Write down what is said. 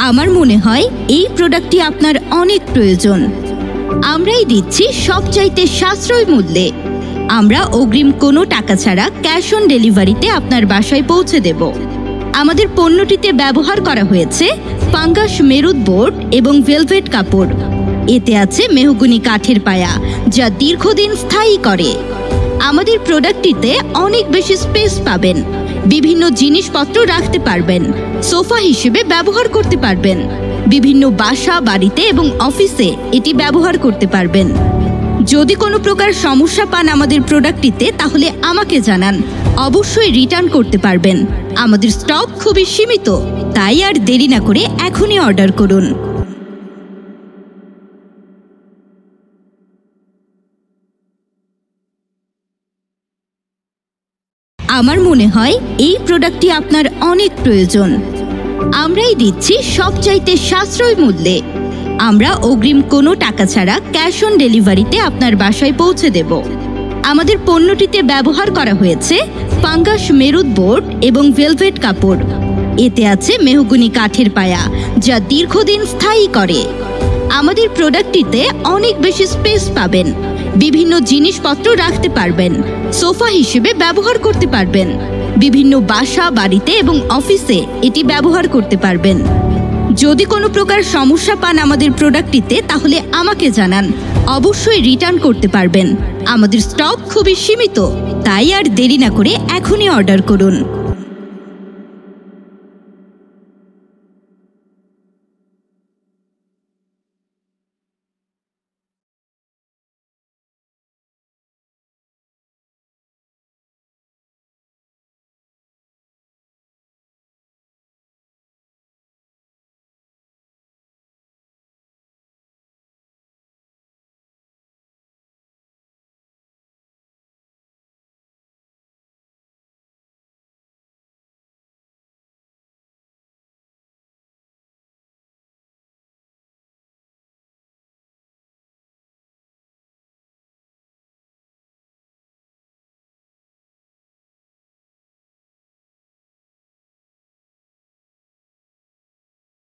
আমার মনে হয় এই প্রোডাক্টটি আপনার অনেক প্রয়োজন। আমরাই দিচ্ছি সবচাইতে সাশ্রয় মূল্যে। আমরা অগ্রিম কোনো টাকা ছাড়া ক্যাশ অন ডেলিভারিতে আপনার বাসায় পৌঁছে দেব। আমাদের পণ্যটিতে ব্যবহার করা হয়েছে ফাঙ্গাস মেরুদ বোর্ড এবং ভেলভেট কাপড়। এতে আছে মেহগনি কাঠের পায়া, যা দীর্ঘদিন স্থায়ী করে। আমাদের প্রোডাক্টটিতে অনেক বেশি স্পেস পাবেন। বিভিন্ন জিনিসপত্র রাখতে পারবেন, সোফা হিসেবে ব্যবহার করতে পারবেন। বিভিন্ন বাসা, বাড়িতে এবং অফিসে এটি ব্যবহার করতে পারবেন। যদি কোনো প্রকার সমস্যা পান আমাদের প্রোডাক্টটিতে, তাহলে আমাকে জানান। অবশ্যই রিটার্ন করতে পারবেন। আমাদের স্টক খুবই সীমিত, তাই আর দেরি না করে এখনই অর্ডার করুন। আমার মনে হয় এই প্রোডাক্টটি আপনার অনেক প্রয়োজন। আমরাই দিচ্ছি সবচাইতে সাশ্রয় মূল্যে। আমরা অগ্রিম কোনো টাকা ছাড়া ক্যাশ অন ডেলিভারিতে আপনার বাসায় পৌঁছে দেব। আমাদের পণ্যটিতে ব্যবহার করা হয়েছে ফাঙ্গাস মেরুদ বোর্ড এবং ভেলভেট কাপড়। এতে আছে মেহগনি কাঠের পায়া, যা দীর্ঘদিন স্থায়ী করে। আমাদের প্রোডাক্টটিতে অনেক বেশি স্পেস পাবেন। বিভিন্ন জিনিসপত্র রাখতে পারবেন, সোফা হিসেবে ব্যবহার করতে পারবেন। বিভিন্ন বাসা, বাড়িতে এবং অফিসে এটি ব্যবহার করতে পারবেন। যদি কোনো প্রকার সমস্যা পান আমাদের প্রোডাক্টটিতে, তাহলে আমাকে জানান। অবশ্যই রিটার্ন করতে পারবেন। আমাদের স্টক খুবই সীমিত, তাই আর দেরি না করে এখনই অর্ডার করুন।